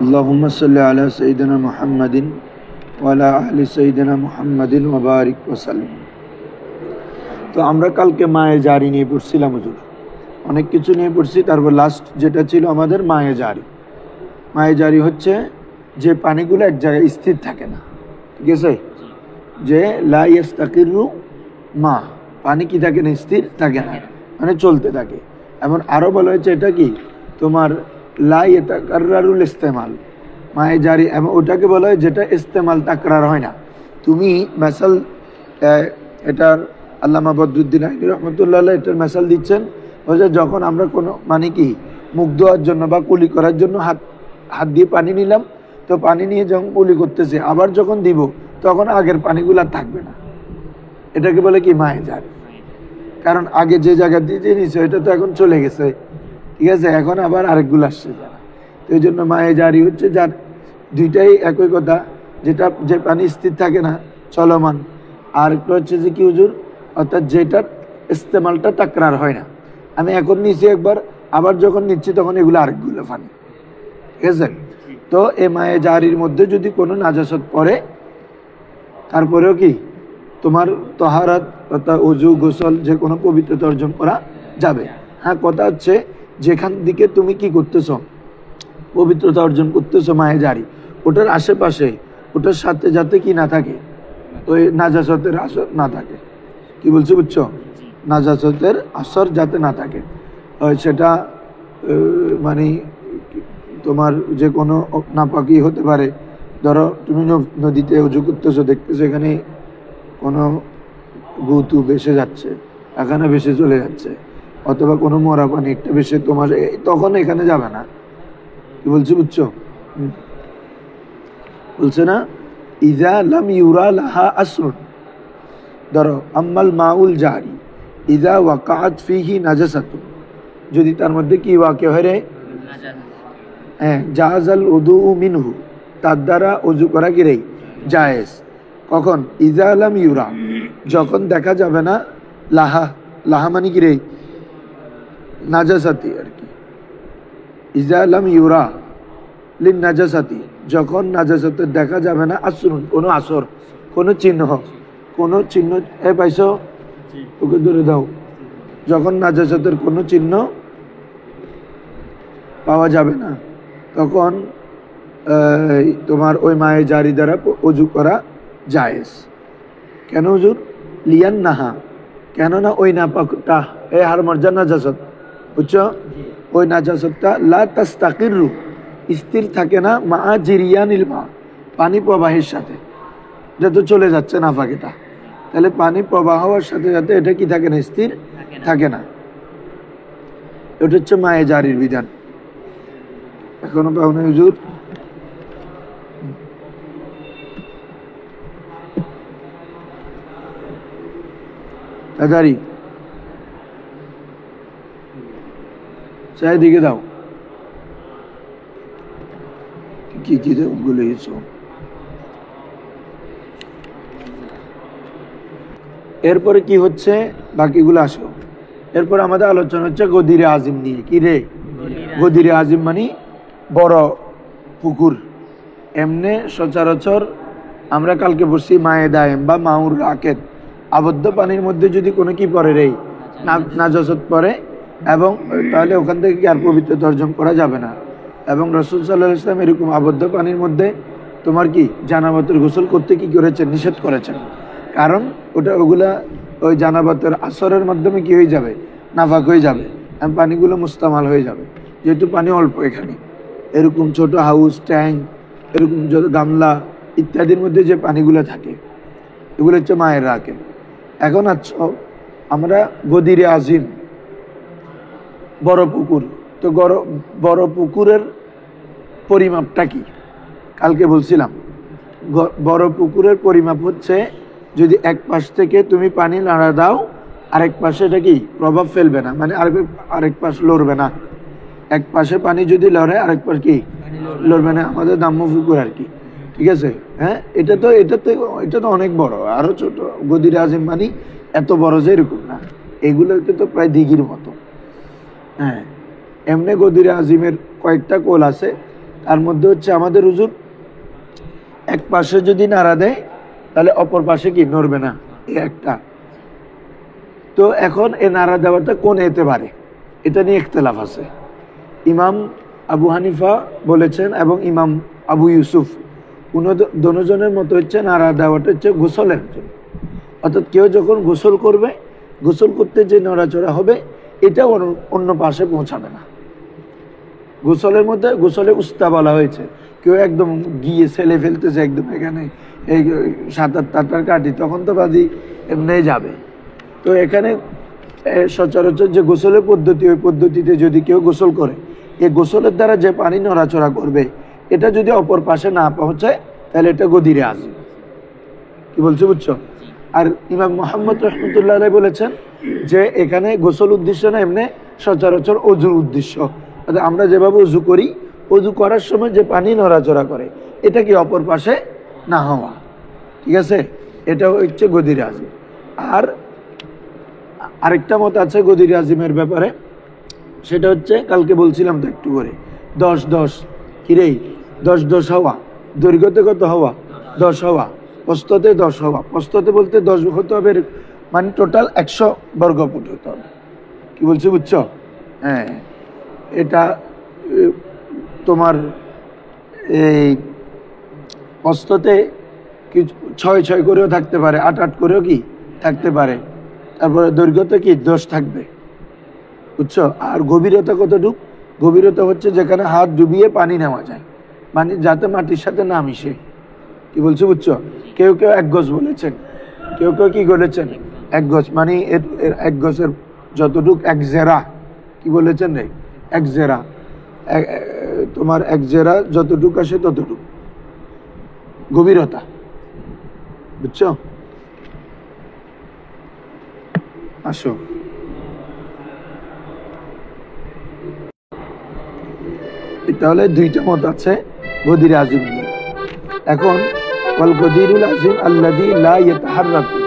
اللهم صل على سيدنا محمد وعلى آل سيدنا محمد وبارك وسلم। তো আমরা কালকে মায়ে জারি নিয়ে পড়ছিলাম হুজুর, অনেক কিছু নিয়ে পড়ছি। তারপর লাস্ট যেটা ছিল আমাদের মায়ে জারি। মায়ে জারি হচ্ছে যে পানিগুলো এক জায়গায় স্থির থাকে না, ঠিক আছে? যে লা ইয়াস্তাকিরু মা, পানি কি থাকে না, স্থির থাকে না, মানে চলতে থাকে। এমন আরও বলা হয়েছে এটা কি তোমার লা ইয়াতাকাররারুল ইস্তেমাল, মায়ে জারি এমন ওটাকে বলা হয় যেটা ইস্তেমাল তাকরার হয় না। তুমি মেসাল এটার আল্লামা বদরুদ্দিন আইনি রহমতুল্লাহ এটার মেসাল দিচ্ছেন, বলছে যখন আমরা কোনো মানে কি মুখ ধোয়ার জন্য বা কুলি করার জন্য হাত দিয়ে পানি নিলাম, তো পানি নিয়ে যখন কুলি করতেছে আবার যখন দিব তখন আগের পানিগুলো আর থাকবে না, এটাকে বলে কি মায়ে জারি। কারণ আগে যে জায়গা দিয়ে যে নিচ্ছে ওইটা তো এখন চলে গেছে, ঠিক আছে? এখন আবার আরেকগুলো আসছে যারা, তো এই জন্য মায়ে জারি হচ্ছে যার দুইটাই একই কথা, যেটা যে পানি স্থির থাকে না চলমান, আর একটা হচ্ছে যে কি হুজুর, অর্থাৎ যেটার ইস্তেমালটা তাকরার হয় না। আমি এখন নিচ্ছি একবার, আবার যখন নিচ্ছি তখন এগুলো আরেকগুলো পানি, ঠিক আছে? তো এ মায়ে জারির মধ্যে যদি কোনো নাজাসত পড়ে তারপরেও কি তোমার তহারাত অর্থাৎ অজু গোসল যে কোনো পবিত্রতা অর্জন করা যাবে। হ্যাঁ, কথা হচ্ছে যেখান দিকে তুমি কি করতেছো, পবিত্রতা অর্জন করতেছো মায়ে জারি, ওটার আশেপাশে ওটার সাথে যাতে কি না থাকে, ওই নাজাসতের আসর না থাকে। কি বলছো বুঝছো? নাজাসতের আসর যাতে না থাকে, সেটা মানে তোমার যে কোনো নাপাকি হতে পারে। ধরো তুমি নদীতে উজু করতেছো, দেখতেছো এখানে কোনো গুতু ভেসে যাচ্ছে, এখানে ভেসে চলে যাচ্ছে, অথবা কোনো মরা পানি একটা ভেসে তোমার, তখন এখানে যাবে না। কি বলছি বুঝছো? বলছে না ইজা লাম ইউরা লাহা আসরুন, ধরো আম্মাল মাউল জারি ইজা ওয়াকাআত ফিহি নাজাসাতুন, যদি তার মধ্যে কি ওয়াকে হয় রে, হ্যাঁ, জাহাজাল উদু মিনহু, তার দ্বারা অজু করা কি রে জায়েজ। কখন? ইজা লাম ইউরা, যখন দেখা যাবে না লাহা, লাহা মানে কি রে নাজাসাতি আর কি। ইজা লাম ইউরা লিন নাজাসাতি, যখন নাজাসাতের দেখা যাবে না আসরুন, কোনো আসর, কোনো চিহ্ন, কোনো চিহ্ন, এ পাইছো ওকে ধরে দাও, যখন নাজাসাতের কোনো চিহ্ন পাওয়া যাবে না তখন তোমার ওই মায়ে জারি দ্বারা অজু করা জায়েজ। কেন হুজুর? লিয়ান নাহা, কেননা ওই নাপাকটা এ হার মর্জা নাজাসত, বুঝছো? ওই নাজাসতটা লা তাস্তাকিরু, স্থির থাকে না, মা জিরিয়ানিল মা, পানি প্রবাহের সাথে, এটা তো চলে যাচ্ছে নাফাকেটা, তাহলে পানি প্রবাহ হওয়ার সাথে সাথে এটা কি থাকে না, স্থির থাকে না। এটা হচ্ছে মায়ে জারির বিধান। এখনো পাও না হুজুর? তাড়াতাড়ি চারিদিকে দাও, কি কি বলে গেছো। এরপরে কি হচ্ছে বাকিগুলো আসো। এরপর আমাদের আলোচনা হচ্ছে গদিরে আজিম নিয়ে। কি রে গদিরে আজিম মানে বড় পুকুর। এমনে সচরাচর আমরা কালকে বসছি মায়ে দায়েম বা মাউর রাকেত, আবদ্ধ পানির মধ্যে যদি কোনো কি পড়ে রে নাজাসত পড়ে, এবং তাহলে ওখান থেকে কি আর পবিত্রতা অর্জন করা যাবে না। এবং রাসূল সাল্লাল্লাহু আলাইহি ওয়াসাল্লাম এরকম আবদ্ধ পানির মধ্যে তোমার কি জানাবাতের গোসল করতে কি করেছেন, নিষেধ করেছেন। কারণ ওগুলা ওই জানাবাতের আসরের মাধ্যমে কি হয়ে যাবে, নাফাক হয়ে যাবে, পানিগুলো মুস্তামাল হয়ে যাবে। যেহেতু পানি অল্প এখানে, এরকম ছোট হাউস, ট্যাঙ্ক, এরকম যত গামলা ইত্যাদির মধ্যে যে পানিগুলো থাকে এগুলো হচ্ছে মায়ের রাখেন। এখন আমরা গদিরে আজিম বড় পুকুর, তো বড় পুকুরের পরিমাপটা কি কালকে বলছিলাম। বড় পুকুরের পরিমাপ হচ্ছে যদি এক পাশ থেকে তুমি পানি নাড়া দাও আরেক পাশে এটা কি প্রভাব ফেলবে না, মানে আরেক পাশ লড়বে না। এক পাশে পানি যদি লড়ে আরেক পাশ কি লড়বে না, আমাদের দাম্য পুকুর আর কি, ঠিক আছে? হ্যাঁ, এটা তো অনেক বড়, আরো ছোট। গদিরে আজিম মানে এত বড় যে এরকম না, এগুলোকে তো প্রায় দিঘির মতো। হ্যাঁ, এমনি গদিরে আজিমের কয়েকটা কোল আছে, তার মধ্যে হচ্ছে আমাদের হুজুর এক পাশে যদি নাড়া দেয় তাহলে অপর পাশে কি নড়বে না, এই একটা। তো এখন এ নাড়া দেওয়াটা কোন এতে পারে, এটা নিয়ে ইখতিলাফ আছে। ইমাম আবু হানিফা বলেছেন এবং ইমাম আবু ইউসুফ দুজনের মতো হচ্ছে নাড়া দেওয়াটা হচ্ছে গোসলের জন্য, অর্থাৎ কেউ যখন গোসল করবে, গোসল করতে যে নড়াচড়া হবে এটা অন্য পাশে পৌঁছাবে না। গোসলের মধ্যে গোসলে উস্তা বলা হয়েছে, কেউ একদম গিয়ে ছেলে ফেলতেছে একদম এখানে এই ৭-৮ কাটি, তখন তো বাদি এমনি যাবে। তো এখানে সচরাচর যে গোসলের পদ্ধতি, ওই পদ্ধতিতে যদি কেউ গোসল করে, এই গোসলের দ্বারা যে পানি নড়াচড়া করবে এটা যদি অপর পাশে না পৌঁছায় তাহলে এটা গদিরে আসবে। কি বলছো বুঝছো? আর ইমাম মোহাম্মদ রহমতুল্লাহ আলাইহি বলেছেন যে এখানে গোসল উদ্দেশ্য না, এমনি সচরাচর অজুর উদ্দেশ্য। আমরা যেভাবে অজু করি, অজু করার সময় যে পানি নড়াচড়া করে এটা কি অপর পাশে না হওয়া, ঠিক আছে? এটা হচ্ছে গদিরে আজিম। আর আরেকটা মত আছে গদিরে আজিমের ব্যাপারে, সেটা হচ্ছে কালকে বলছিলাম তো একটু করে 10-10 কিরে 10-10 হওয়া, দৈর্ঘ্যতে কত হওয়া 10 হওয়া, প্রস্থতে 10 হওয়া। প্রস্থতে বলতে 10 হতে হবে, মানে টোটাল 100 বর্গফুট হতে হবে। কি বলছি বুঝছো? হ্যাঁ, এটা তোমার এই প্রস্থতে কি 6-6 করেও থাকতে পারে, 8-8 করেও কি থাকতে পারে। তারপরে দৈর্ঘ্যতে কি 10 থাকবে, বুঝছো? আর গভীরতা কতটুক? গভীরতা হচ্ছে যেখানে হাত ডুবিয়ে পানি নেওয়া যায়, মানে যাতে মাটির সাথে না মিশে। কি বলছো বুঝছো? কেউ কেউ 1 গজ বলেছেন, কেউ কেউ কি বলেছেন 1 গজ, মানে এর 1 গজের যতটুক 1 জেরা। কি বলেছেন রে? 1 জেরা, তোমার 1 জেরা যতটুক আসে ততটুক গভীরতা, বুঝছো? আসো, তাহলে 2টা মত আছে গদিরে আজিম নিয়ে। এখন ওয়াল গদিরুল আজিম আল্লাযী লা ইয়াতাহাররাকু,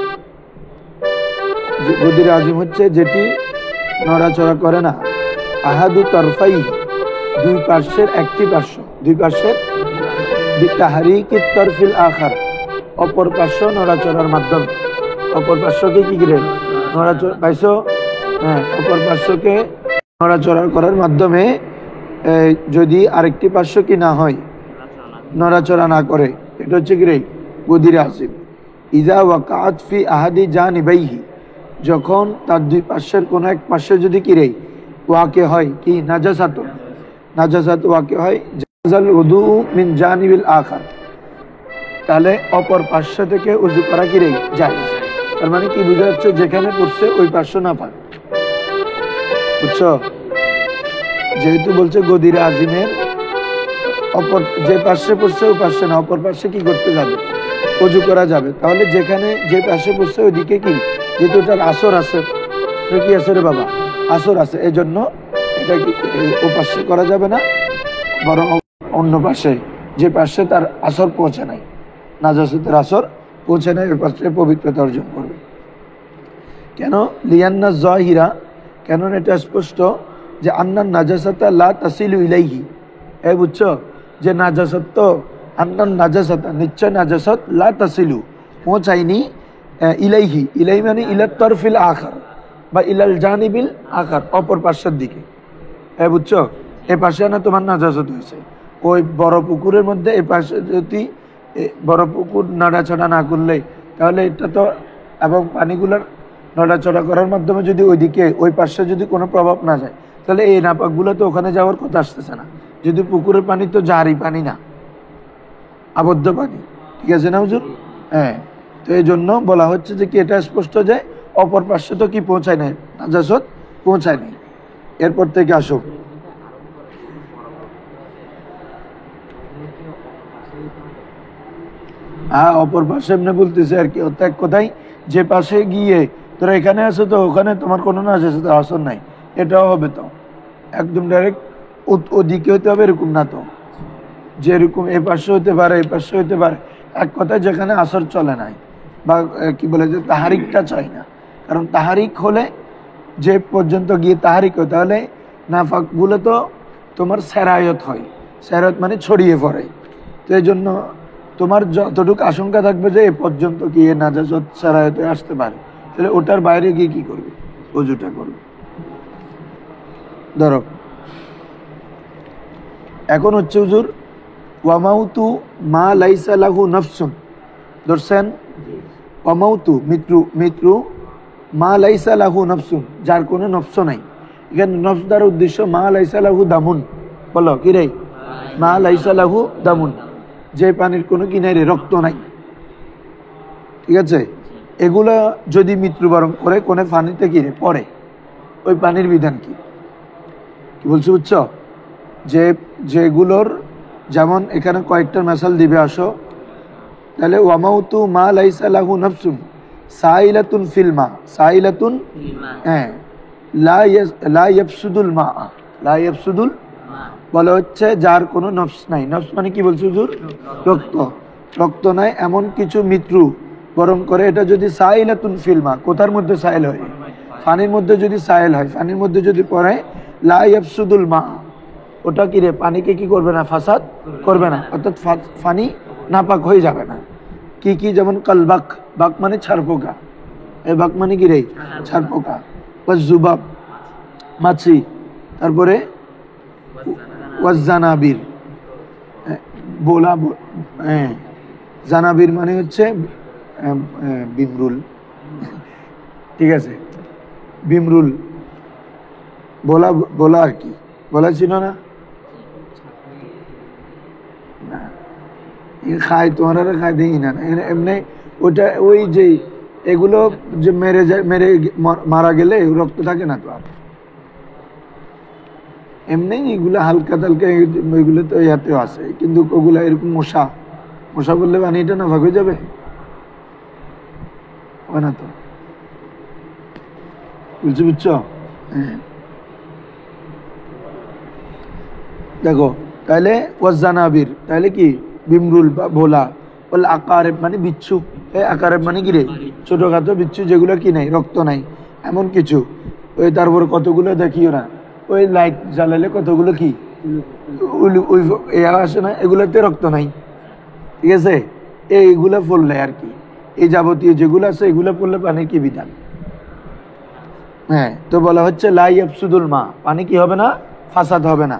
গদিরে আজিম হচ্ছে যেটি নড়াচড়া করে না। আহাদু তারফাই, 2 পার্শ্বের একটি পার্শ্ব, 2 পার্শ্বের বিতাহরিকিত তারফিল আখার, অপর পার্শ্ব নড়াচড়ার মাধ্যমে। অপর পার্শ্বকে কি করে নড়াচড়া পাইছো? হ্যাঁ, অপর পার্শ্বকে নড়াচড়া করার মাধ্যমে যদি আরেকটি পার্শ্ব কি না হয়, নড়াচড়া না করে, এটা হচ্ছে কি রে গদিরে আজিম। ইযা ওয়াকাআত ফি আহাদি জানিবাইহি, যখন তার 2 পার্শ্বের কোনো এক পার্শ্বে যদি কি রে ওয়াকে হয় কি নাজাসাত, নাজাসাত ওয়াকে হয়, জাযাল উযু মিন জানিবিল আখার, তাহলে অপর পার্শ্ব থেকে উযু করা কি রে জায়েজ। তার মানে কি বোঝা যাচ্ছে? যেখানে পড়ছে ওই পার্শ্ব না পাক, বুঝছো? যেহেতু বলছে গদিরে আজিমের অপর যে পার্শ্বে পড়ছে ওই পার্শ্বে না, অপর পার্শ্বে কি করতে যাবে? অজু করা যাবে। তাহলে যেখানে যে পার্শ্বে পড়ছে ওইদিকে কি, যেহেতু তার আসর আছে, কি আছে রে বাবা? আসর আছে, এই জন্য এটা কি ও পার্শ্বে করা যাবে না, বরং অন্য পাশে, যে পার্শ্বে তার আসর পৌঁছে নাই, নাজাসাতের আসর পৌঁছে নাই, ওই পার্শ্বে পবিত্রতা অর্জন করবে। কেন? লিয়ান্না যাহিরা, কেন এটা স্পষ্ট যে আন্নান নাজাসাতা লা তাসিলু ইলাইহি, এই বুঝছো? যে নাজাসাত, তো আন্নান নাজাসাতা, নিশ্চয় নাজাসাত, লা তাসিলু পৌঁছায়নি, ইলাইহি, ইলাই মানে ইলাত তারফিল আখার বা ইলাল জানিবিল আখার, অপর পার্শ্বের দিকে। এই বুঝছো? এই পাশে না তোমার নাজাসাত হয়েছে, ওই বড় পুকুরের মধ্যে এই পাশে যদি বড় পুকুর নাড়াচড়া না করলে, তাহলে এটা তো, এবং পানিগুলোর নড়াচড়া করার মাধ্যমে যদি ওইদিকে ওই পাশে যদি কোনো প্রভাব না যায়, তাহলে এই নাপাকগুলো তো ওখানে যাওয়ার কথা আসতেছে না। যদি পুকুরের পানি তো জারি পানি না, আবদ্ধ পানি, ঠিক আছে না হুজুর? হ্যাঁ, তো এই জন্য বলা হচ্ছে যে কি এটা স্পষ্ট যে অপর পার্শ্বে তো কি পৌঁছায় নাই, নাজাসত পৌঁছায় নাই। এরপর থেকে আসো, হ্যাঁ অপর পাশে এমনি বলতেছে আর কি, এক কথাই যে পাশে গিয়ে তোরা এখানে আছো তো ওখানে তোমার কোনো নাজাসত আসর নাই, এটাও হবে তো একদম ডাইরেক্ট ওদিকে হতে হবে এরকম না তো, যেরকম এ পাশে হতে পারে, এ পাশে হতে পারে, এক কথায় যেখানে আসর চলে নাই বা কি বলে যে তাহারিকটা চাই না। কারণ তাহারিক হলে যে পর্যন্ত গিয়ে তাহারিক হয়, তাহলে নাফাকগুলো তো তোমার সেরায়ত হয়, সায়রাত মানে ছড়িয়ে পড়ে। তো এই জন্য তোমার যতটুকু আশঙ্কা থাকবে যে এ পর্যন্ত কি এ নাজাসত সারায়াতে আসতে পারে, তাহলে ওটার বাইরে গিয়ে কি করবে? ওযুটা করবে। ধরো এখন হচ্ছে হুজুর ওয়ামাউতু মা লাইসা লাহু নফসুন, ধরছেন ওয়ামাউতু মৃত্যু, মৃত্যু মা লাইসা লাহু নফসুন যার কোনো নফস নাই। এখানে নফস দ্বারা উদ্দেশ্য মা লাইসা লাহু দামুন, বলো কি রে? মা লাইসা লাহু দামুন, যে পানির কোনো কি নাই রে, রক্ত নাই। ঠিক আছে, এগুলা যদি মৃত্যুবরণ করে কোন পানিতে কি রে পড়ে, ওই পানির বিধান কি কি বলছি বুঝছো? যে যেগুলোর যেমন এখানে কয়েকটা মেসাল দিবে, আসো তাহলে ওয়ামাউতু মা লাইসা লাহু নফসুন সাইলাতুন ফিল মা, সাইলাতুন হ্যাঁ লা ইয়াফসুদুল মা, লা ইয়াফসুদুল বলা হচ্ছে যার কোনো নফস নাই। নফস মানে কি বলছে হুজুর? রক্ত, রক্ত নাই এমন কিছু মৃত্যু বরণ করে। এটা যদি সাইলাতুন ফিল মা, কোথার মধ্যে সাইল হয়? পানির মধ্যে যদি সাইল হয়, পানির মধ্যে যদি পড়ে, লা ইয়াফসুদুল মা, ওটা কি রে পানিকে কি করবে না? ফাসাদ করবে না, অর্থাৎ পানি নাপাক হয়ে যাবে না। কি কি? যেমন কালবাক, বাক মানে ছারপোকা, এই বাক মানে কি রে? ছারপোকা। বা জুবাব মাছি, তারপরে ওয়াজানাবির, বোলা, হ্যাঁ জানাবির মানে হচ্ছে বিমরুল, ঠিক আছে বিমরুল, বোলা, বোলা আর কি, বলা ছিল না? খায় তোমার খায় দেখি না এমনি ওটা, ওই যে এগুলো যে মেরে যায়, মেরে মারা গেলে রক্ত থাকে না তো আর, এমনি এগুলো হালকা তালকা ওইগুলো তো ইয়াতেও আছে, কিন্তু ওগুলা এরকম মশা, মশা বললে পানিটা না ভাগ হয়ে যাবে, হয় না তো? বুঝছো বুঝছো? হ্যাঁ দেখো তাহলে ওয়াজানাবির, তাহলে কি বিমরুল বা ভোলা, বলে আকারেব মানে বিচ্ছু, আকারেব মানে কি রে? ছোটখাটো বিচ্ছু যেগুলো কি নাই, রক্ত নাই এমন কিছু। ওই তারপর কতগুলো দেখিও না, ওই লাইট জ্বালালে কতগুলো কি আসে না, এগুলোতে রক্ত নাই। ঠিক আছে, এইগুলা পড়লে আর কি, এই যাবতীয় যেগুলো আছে এগুলো পড়লে পানির কি বিধান? হ্যাঁ, তো বলা হচ্ছে লা ইয়াফসুদুল মা, পানি কি হবে না? ফাসাদ হবে না।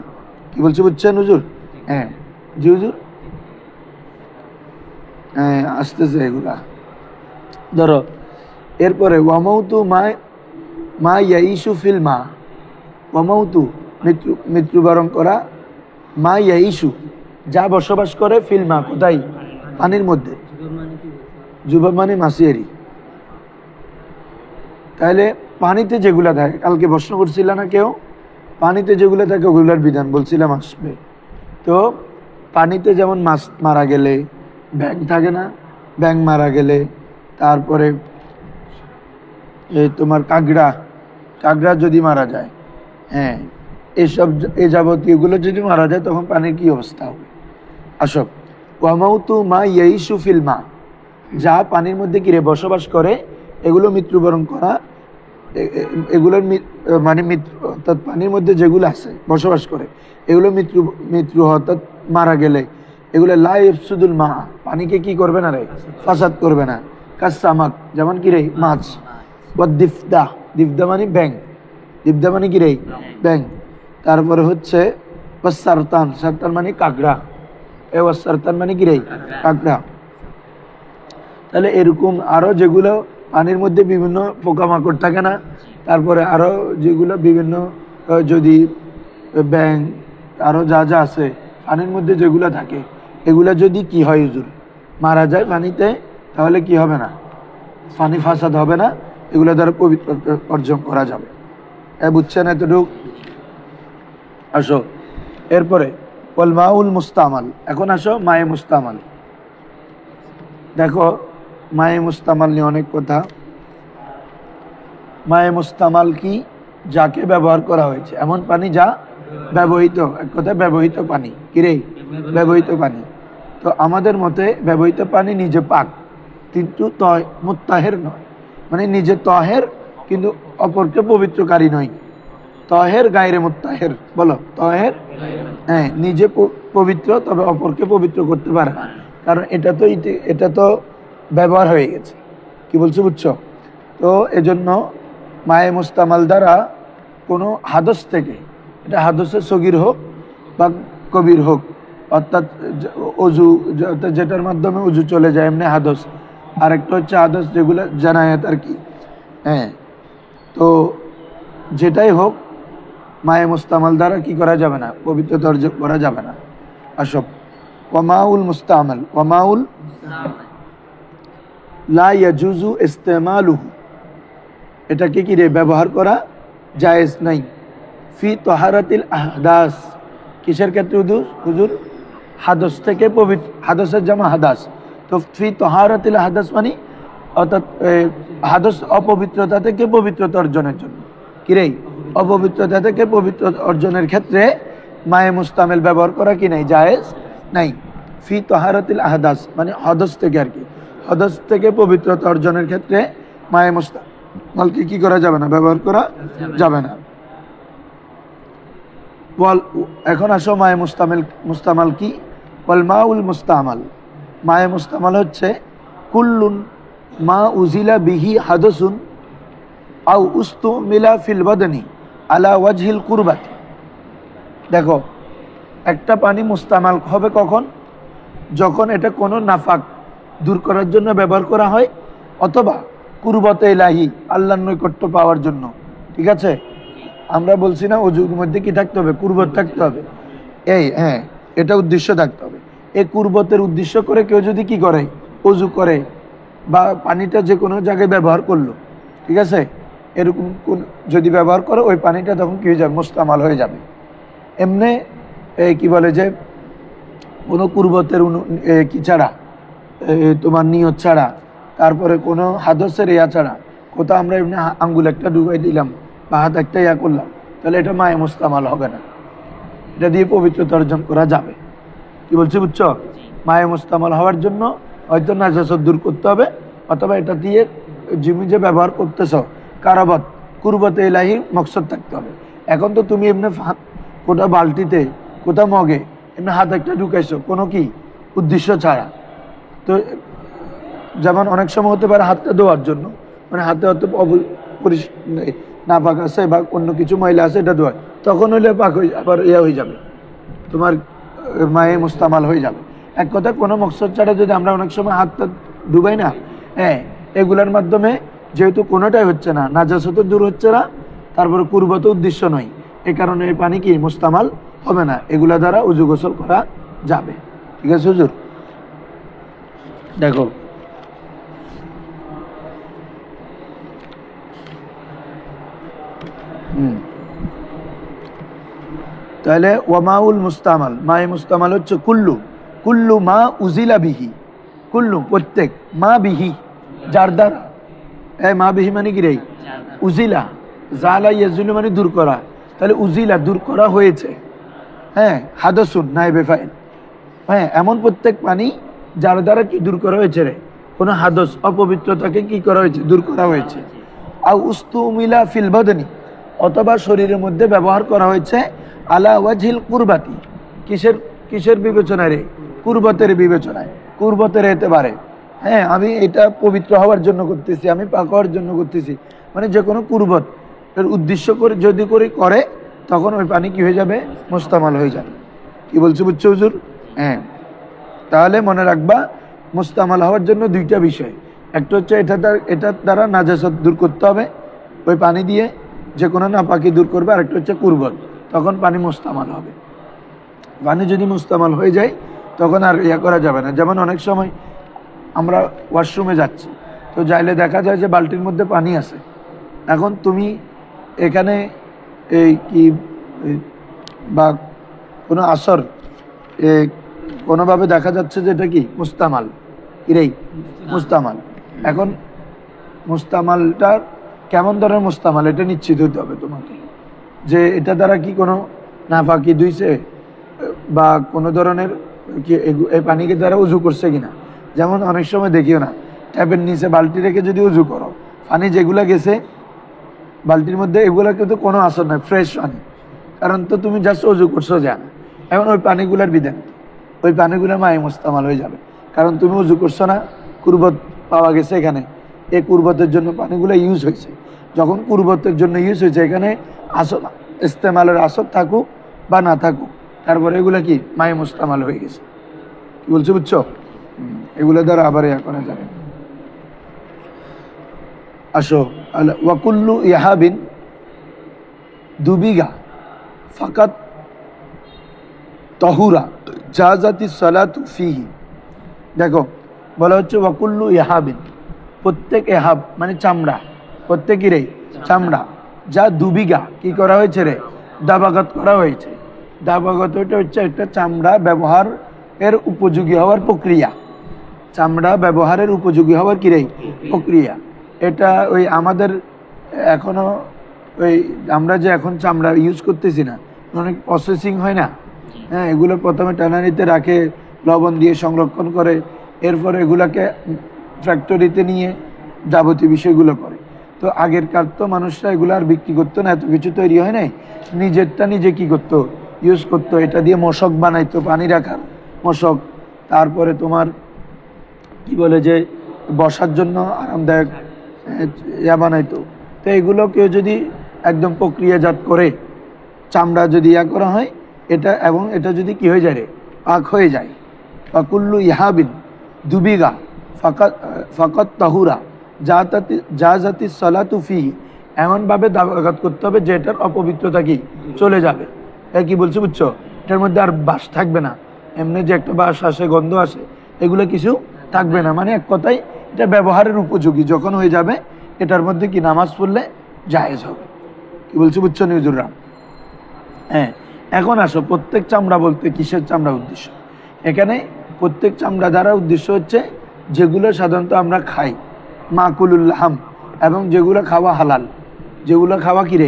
কি বলছি বুঝছেন হুজুর? হ্যাঁ জি হুজুর, হ্যাঁ আসতেছে এগুলা। ধরো এরপরে ওয়ামাউতু মা ইয়াইশু ফিল মা, ওয়ামাউতু মৃত্যুবরণ করা, মা ইয়াইশু যা বসবাস করে, ফিল মা কোথায়? পানির মধ্যে। জুবাব মানে মাসিয়ারি। তাহলে পানিতে যেগুলা থাকে, কালকে প্রশ্ন করছিল না কেউ, পানিতে যেগুলো থাকে ওগুলার বিধান বলছিলাম আসবে। তো পানিতে যেমন মাছ মারা গেলে, ব্যাঙ থাকে না, ব্যাঙ মারা গেলে, তারপরে তোমার কাঁকড়া, কাঁকড়া যদি মারা যায়, হ্যাঁ এসব এ যাবতীয়গুলো যদি মারা যায় তখন পানির কি অবস্থা হবে? আসব ওয়ামাউতু মা ইয়াইশু ফিল মা, যা পানির মধ্যে কিরে বসবাস করে, এগুলো মৃত্যুবরণ করা, এগুলোর মানে অর্থাৎ পানির মধ্যে যেগুলো আছে বসবাস করে, এগুলো মৃত্যু অর্থাৎ মারা গেলে এগুলো লা ইয়াফসুদুল মা, পানিকে কি করবে না রে? ফাসাদ করবে না। কাসামাক যেমন কি রে? মাছ। বা দিফদা, দিফদা মানে ব্যাং, দিফদা মানে কি রে? ব্যাং। তারপরে হচ্ছে সারতান, সারতান মানে কাঁকড়া, এ সারতান মানে কি রে? কাঁকড়া। তাহলে এরকম আরো যেগুলো পানির মধ্যে বিভিন্ন পোকামাকড় থাকে না, তারপরে আরো যেগুলো বিভিন্ন যদি ব্যাং, আরো যা যা আছে পানির মধ্যে যেগুলো থাকে, এগুলা যদি কি হয় হুজুর? মারা যায় পানিতে, তাহলে কি হবে না? পানি ফাসাদ হবে না, এগুলো দ্বারা পবিত্র অর্জন করা যাবে। বুঝছেন এতটুক? আসো এরপরে ওয়াল মাউল মুস্তামাল, এখন আসো মায়ে মুস্তামাল। দেখো মায়ে মুস্তামাল নিয়ে অনেক কথা। মায়ে মুস্তামাল কি? যাকে ব্যবহার করা হয়েছে, এমন পানি যা ব্যবহৃত, এক কথায় ব্যবহৃত পানি। কিরে? ব্যবহৃত পানি। তো আমাদের মতে ব্যবহৃত পানি নিজে পাক, কিন্তু মুত্তাহের নয়, মানে নিজে তহের কিন্তু অপরকে পবিত্রকারী নয়। তহের গায়রে মুত্তাহের, বলো তহের, হ্যাঁ, নিজে পবিত্র তবে অপরকে পবিত্র করতে পারে না, কারণ এটা তো ব্যবহার হয়ে গেছে। কি বলছো, বুঝছো? তো এজন্য মায়ে মুস্তামাল দ্বারা কোনো হাদস থেকে, এটা হাদসের সগীর হোক বা কবির হোক, অর্থাৎ অজু যেটার মাধ্যমে অজু চলে যায় এমনি হাদস, আরেকটা হচ্ছে হাদস যেগুলো জানায়াত আর কি, হ্যাঁ। তো যেটাই হোক মায়ে মুস্তামাল দ্বারা কি করা যাবে না, পবিত্রতা অর্জন করা যাবে না। আসব ওয়ামাউল মুস্তামাল, ওয়ামাউল লা ইয়াজুজু ইস্তেমালুহু, এটাকে কি রে ব্যবহার করা জায়েজ নাই। ফি তহারাতিল আহদাস, কিসের ক্ষেত্রে হুজুর? হাদস থেকে পবিত্র, হাদসের জামা হাদাস। তো ফি তহারাতিল আহদাস মানে অর্থাৎ হাদস অপবিত্রতা থেকে পবিত্রতা অর্জনের জন্য, কিরে অপবিত্রতা থেকে পবিত্র অর্জনের ক্ষেত্রে মায়ে মুস্তামেল ব্যবহার করা কি নাই, জায়েজ নাই। ফি তহারাতিল আহদাস মানে হদস থেকে আর কি, হদস থেকে পবিত্রতা অর্জনের ক্ষেত্রে মায়ে মুস্তামালকে কি করা যাবে না, ব্যবহার করা যাবে না। এখন আসো মায়ে মুস্তামাল কি? ওয়াল মাউল মুস্তামাল, মায়ে মুস্তামাল হচ্ছে কুল্লুন মা উজিলা বিহি হাদসুন আও উস্তুমিলা ফিল বাদনি আলা ওয়াজহিল কুরবাতি। দেখো, একটা পানি মুস্তামাল হবে কখন? যখন এটা কোনো নাফাক দূর করার জন্য ব্যবহার করা হয়, অথবা কুরবতে ইলাহি, আল্লাহর নৈকট্য পাওয়ার জন্য। ঠিক আছে, আমরা বলছি না অজুর মধ্যে কি থাকতে হবে, কুরবত থাকতে হবে, এই হ্যাঁ, এটা উদ্দেশ্য থাকতে হবে। এই কুরবতের উদ্দেশ্য করে কেউ যদি কি করে, অজু করে বা পানিটা যে কোনো জায়গায় ব্যবহার করলো, ঠিক আছে, এরকম যদি ব্যবহার করে ওই পানিটা তখন কি হয়ে যাবে, মুস্তামাল হয়ে যাবে। এমনি কি বলে যে কোনো কুরবতের কি ছাড়া, তোমার নিয়ত ছাড়া, তারপরে কোনো হাদসের ইয়া ছাড়া, কোথাও আমরা এমনি আঙ্গুল একটা ডুবাই দিলাম বা হাত একটা ইয়া করলাম, তাহলে এটা মায়ে মুস্তামাল হবে না, এটা দিয়ে পবিত্রতা অর্জন করা যাবে। কি বলছি, বুঝছো? মায়ে মুস্তামাল হওয়ার জন্য হয়তো নাজাসত দূর করতে হবে, অথবা এটা দিয়ে জমি যে ব্যবহার করতেছ কারাবত কুরবতে ইলাহি মকসদ থাকতে হবে। এখন তো তুমি এমনি কোটা বালতিতে, কোথা মগে এমনি হাত একটা ঢুকাইছো কোনো কি উদ্দেশ্য ছাড়া। তো যেমন অনেক সময় হতে পারে হাতটা ধোয়ার জন্য, মানে হাতে হয়তো না পাক আছে বা অন্য কিছু ময়লা আছে, এটা ধোয়ার, তখন হইলে পাক হয়ে আবার ইয়া হয়ে যাবে, তোমার মায়ে মুস্তামাল হয়ে যাবে। এক কথা, কোনো মকসদ ছাড়া যদি আমরা অনেক সময় হাতটা ডুবাই না, হ্যাঁ, এগুলার মাধ্যমে যেহেতু কোনোটাই হচ্ছে না, নাজাসত দূর হচ্ছে না, তারপরে কুরবত উদ্দেশ্য নয়, এই কারণে এই পানি কি মুস্তামাল হবে না, এগুলা দ্বারা উজু গোসল করা যাবে। ঠিক আছে হুজুর? দেখো, তাহলে ওয়ামাউল মুস্তামাল, মায়ে মুস্তামাল হচ্ছে কুল্লু মা উজিলা বিহি, কুল্লু প্রত্যেক, মা বিহি যার দ্বারা, মা বিহি মানে কি রে, উজিলা, জালা ইয়াজুলু মানে দূর করা, তাহলে উজিলা দূর করা হয়েছে, হ্যাঁ, হাদসুন নাইবে ফাইল, হ্যাঁ, এমন প্রত্যেক পানি যার দ্বারা কি দূর করা হয়েছে রে, কোনো হাদস অপবিত্রতাকে কি করা হয়েছে, দূর করা হয়েছে। আও উস্তুমিলা ফিল বাদনি, অথবা শরীরের মধ্যে ব্যবহার করা হয়েছে আলা ওয়াজহিল কুরবাতি, কিসের বিবেচনায় রে, কুরবতের বিবেচনায়, কুরবতের এতেবারে, হ্যাঁ, আমি এটা পবিত্র হওয়ার জন্য করতেছি, আমি পাক হওয়ার জন্য করতেছি, মানে যে কোনো কুরবত এর উদ্দেশ্য করে যদি করে তখন ওই পানি কি হয়ে যাবে, মুস্তামাল হয়ে যাবে। কি বলছো, বুঝছো হুজুর? হ্যাঁ, তাহলে মনে রাখবা মুস্তামাল হওয়ার জন্য দুইটা বিষয়, একটা হচ্ছে এটার দ্বারা নাজাসত দূর করতে হবে, ওই পানি দিয়ে যে কোনো নাপাকি দূর করবে, আর একটা হচ্ছে কুরবত, তখন পানি মুস্তামাল হবে। পানি যদি মুস্তামাল হয়ে যায় তখন আর ইয়া করা যাবে না। যেমন অনেক সময় আমরা ওয়াশরুমে যাচ্ছি, তো যাইলে দেখা যায় যে বালতির মধ্যে পানি আছে, এখন তুমি এখানে এই কি বা কোনো আসর কোনোভাবে দেখা যাচ্ছে যে এটা কি মুস্তামাল, ইরেই মুস্তামাল। এখন মুস্তামালটার কেমন ধরনের মুস্তামাল, এটা নিশ্চিত হতে হবে তোমাকে, যে এটা দ্বারা কি কোনো নাফাকি ধুইছে বা কোনো ধরনের কি এই পানিকে দ্বারা উজু করছে কিনা। যেমন অনেক সময় দেখিও না, ট্যাপের নিচে বালতি রেখে যদি উজু করো, পানি যেগুলা গেছে বালতির মধ্যে এগুলো কিন্তু কোনো আসর নাই, ফ্রেশ পানি, কারণ তো তুমি জাস্ট অজু করছো যা। এখন ওই পানিগুলার বিধান, ওই পানিগুলো মায়ে মোস্তামাল হয়ে যাবে, কারণ তুমি অজু করছো না, কুরবত পাওয়া গেছে এখানে, এই কুরবতের জন্য পানিগুলো ইউজ হয়েছে। যখন কুরবতের জন্য ইউজ হয়েছে, এখানে আসল ইস্তেমালের আসর থাকুক বা না থাকুক, তারপরে এগুলো কি মায়ে মোস্তামাল হয়ে গেছে। কি বলছো বুঝছো? এগুলো দ্বারা আবার ইয়া করা যাবে। আসো, ওয়াকুল্লু ইহাবিন দুবিঘা ফাকাত তহুরা জাজাতি সালাতু ফিহি। দেখো বলা হচ্ছে ওয়াকুল্লু ইহাবিন, প্রত্যেক এহাব মানে চামড়া, প্রত্যেকই রে চামড়া, যা দুবিঘা কি করা হয়েছে রে, দাবাগত করা হয়েছে। দাবাগত এটা হচ্ছে একটা চামড়া ব্যবহার এর উপযোগী হওয়ার প্রক্রিয়া, চামড়া ব্যবহারের উপযোগী হওয়ার কি রে প্রক্রিয়া। এটা ওই আমাদের এখনো ওই আমরা যে এখন চামড়া ইউজ করতেছি না, অনেক প্রসেসিং হয় না, হ্যাঁ, এগুলো প্রথমে টানানিতে রাখে, লবণ দিয়ে সংরক্ষণ করে, এরপরে এগুলাকে ফ্যাক্টরিতে নিয়ে যাবতীয় বিষয়গুলো করে। তো আগেরকার তো মানুষরা এগুলো আর বিক্রি করতো না, এত কিছু তৈরি হয় নাই, নিজেরটা নিজে কি করতো, ইউজ করতো। এটা দিয়ে মশক বানাইতো, পানি রাখার মশক, তারপরে তোমার কি বলে যে বসার জন্য আরামদায়ক ইয়া বানাইতো। তো এগুলো কেউ যদি একদম প্রক্রিয়াজাত করে চামড়া যদি ইয়া করা হয় এটা, এবং এটা যদি কি হয়ে যায় রে, পাক হয়ে যায়, ফাকুল্লু ইহাবিন দুবিঘা ফাকাত তাহুরা যা জাতি সালাতু ফি, এমনভাবে দাবাঘাত করতে হবে যে এটার অপবিত্রতা কি চলে যাবে। তাই কি বলছো বুঝছো? এটার মধ্যে আর বাস থাকবে না, এমনি যে একটা বাস আসে, গন্ধ আসে, এগুলো কিছু থাকবে না। মানে এক কথায় এটা ব্যবহারের উপযোগী যখন হয়ে যাবে, এটার মধ্যে কি নামাজ পড়লে জায়েজ হবে। কি বলছো বুঝছো নিউজুররা? হ্যাঁ, এখন আসো প্রত্যেক চামড়া বলতে কিসের চামড়া উদ্দেশ্য? এখানে প্রত্যেক চামড়া দ্বারা উদ্দেশ্য হচ্ছে যেগুলো সাধারণত আমরা খাই, মাকুলুল্লাহাম, এবং যেগুলো খাওয়া হালাল, যেগুলো খাওয়া কিরে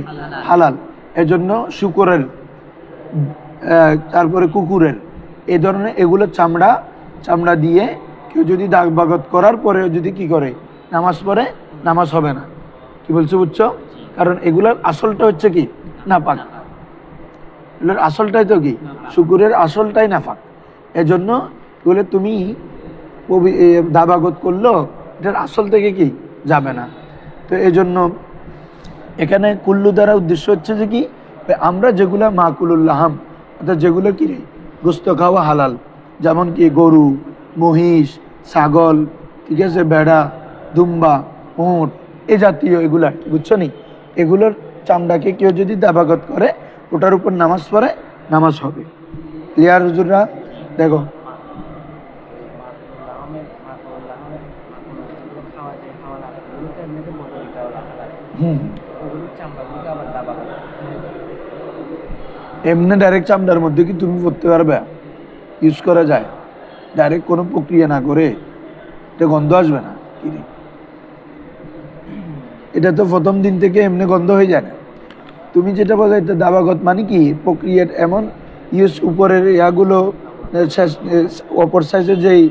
হালাল। এজন্য শুকরের, তারপরে কুকুরের, এই ধরনের এগুলো চামড়া দিয়ে কেউ যদি দাগ বাগত করার পরেও যদি কি করে নামাজ পড়ে, নামাজ হবে না। কি বলছো বুঝছো? কারণ এগুলোর আসলটা হচ্ছে কি নাপাক, এগুলোর আসলটাই তো কি শুকুরের আসলটাই নাফাক। এজন্য বলে তুমি দাবাগত করলো, এটার আসল থেকে কি যাবে না। তো এজন্য এখানে কুল্লু দ্বারা উদ্দেশ্য হচ্ছে যে কি আমরা যেগুলা মাকুলুল্লাহাম, অর্থাৎ যেগুলো কি রে গোস্ত খাওয়া হালাল, যেমন কি গরু, মহিষ, ছাগল, ঠিক আছে, ভেড়া, দুম্বা, উট, এ জাতীয় এগুলা, বুঝছো নি, এগুলোর চামড়াকে কেউ যদি দাবাগত করে, ওটার উপর নামাজ পড়ে, নামাজ হবে। ক্লিয়ার হুজুররা? দেখো এমনি ডাইরেক্ট চামড়ার মধ্যে কি তুমি পড়তে পারবে? ইউজ করা যায় ডাইরেক্ট, কোনো প্রক্রিয়া না করে, এটা গন্ধ আসবে না? এটা তো প্রথম দিন থেকে এমনি গন্ধ হয়ে যায় না। তুমি যেটা বলো এটা দাবাগত, মানে কি প্রক্রিয়া এমন ইউজ, উপরের ইয়াগুলো অপর সাইজের যেই